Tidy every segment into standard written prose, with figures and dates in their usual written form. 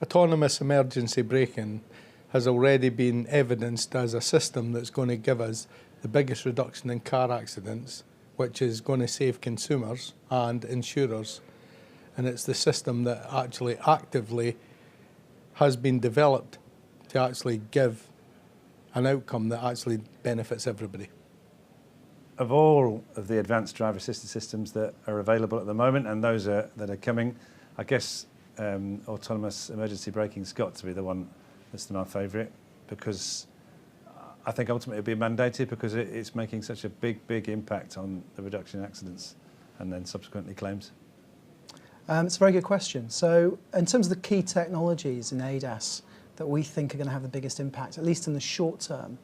Autonomous emergency braking has already been evidenced as a system that's going to give us the biggest reduction in car accidents, which is going to save consumers and insurers. And it's the system that actually actively has been developed to actually give an outcome that actually benefits everybody. Of all of the advanced driver assistance systems that are available at the moment and those that are coming, I guess autonomous emergency braking's got to be the one that's my favourite, because I think ultimately it'll be mandated because it's making such a big impact on the reduction in accidents and then subsequently claims. It's a very good question. So in terms of the key technologies in ADAS that we think are going to have the biggest impact, at least in the short term,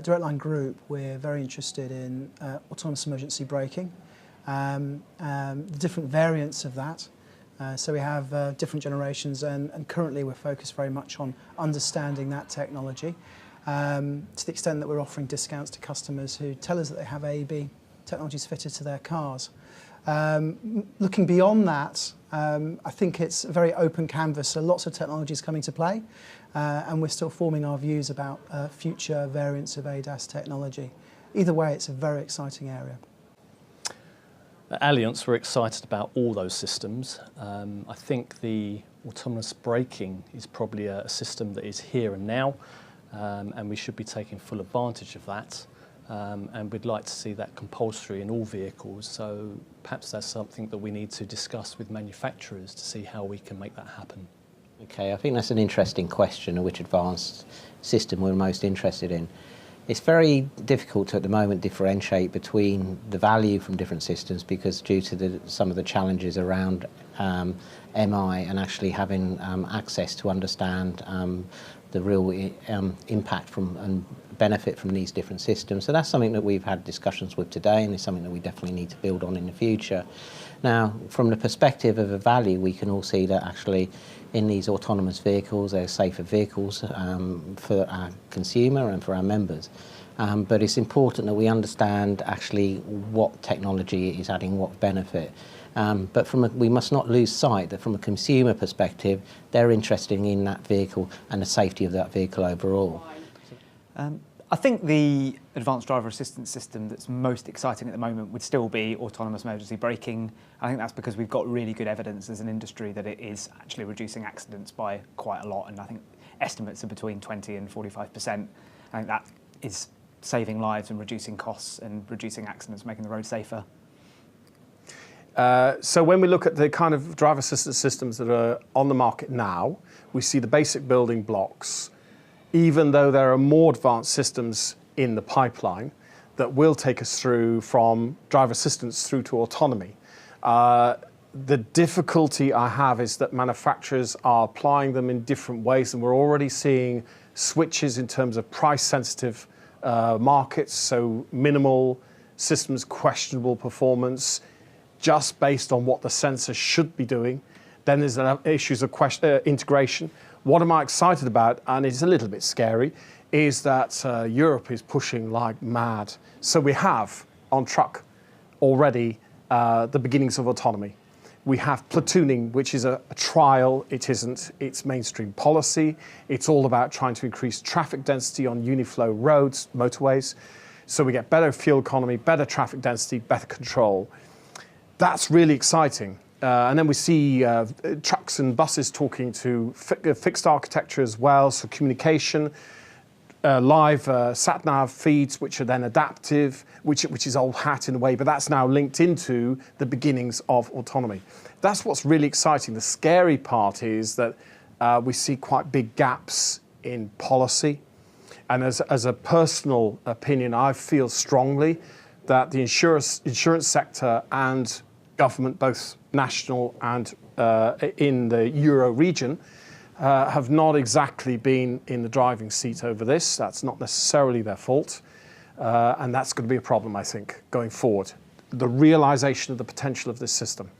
Direct Line Group, we're very interested in autonomous emergency braking, the different variants of that. So we have different generations, and currently we're focused very much on understanding that technology, to the extent that we're offering discounts to customers who tell us that they have AEB technologies fitted to their cars. Looking beyond that, I think it's a very open canvas, so lots of technologies coming to play, and we're still forming our views about future variants of ADAS technology. Either way, it's a very exciting area. At Allianz, we're excited about all those systems. I think the autonomous braking is probably a system that is here and now, and we should be taking full advantage of that. And we'd like to see that compulsory in all vehicles, so perhaps that's something that we need to discuss with manufacturers to see how we can make that happen. Okay, I think that's an interesting question of which advanced system we're most interested in. It's very difficult to, at the moment, differentiate between the value from different systems because due to some of the challenges around MI and actually having access to understand the real impact from and benefit from these different systems. So that's something that we've had discussions with today, and it's something that we definitely need to build on in the future. Now, from the perspective of a value, we can all see that actually in these autonomous vehicles, they're safer vehicles for our consumer and for our members. But it's important that we understand actually what technology is adding what benefit. But we must not lose sight that from a consumer perspective, they're interested in that vehicle and the safety of that vehicle overall. I think the advanced driver assistance system that's most exciting at the moment would still be autonomous emergency braking. I think that's because we've got really good evidence as an industry that it is actually reducing accidents by quite a lot, and I think estimates are between 20 and 45%. I think that is saving lives and reducing costs and reducing accidents, making the road safer. So when we look at the kind of driver assistance systems that are on the market now, we see the basic building blocks, even though there are more advanced systems in the pipeline that will take us through from driver assistance through to autonomy. The difficulty I have is that manufacturers are applying them in different ways, and we're already seeing switches in terms of price-sensitive markets, so minimal systems, questionable performance, just based on what the sensor should be doing. Then there's issues of integration. What am I excited about, and it's a little bit scary, is that Europe is pushing like mad. So we have on truck already the beginnings of autonomy. We have platooning, which is a trial. It isn't. It's mainstream policy. It's all about trying to increase traffic density on uniflow roads, motorways. So we get better fuel economy, better traffic density, better control. That's really exciting. And then we see trucks and buses talking to fixed architecture as well, so communication, live sat-nav feeds, which are then adaptive, which is old hat in a way, but that's now linked into the beginnings of autonomy. That's what's really exciting. The scary part is that we see quite big gaps in policy. And as a personal opinion, I feel strongly that the insurance sector and government, both national and in the Euro region, have not exactly been in the driving seat over this. That's not necessarily their fault. And that's going to be a problem, I think, going forward. The realization of the potential of this system.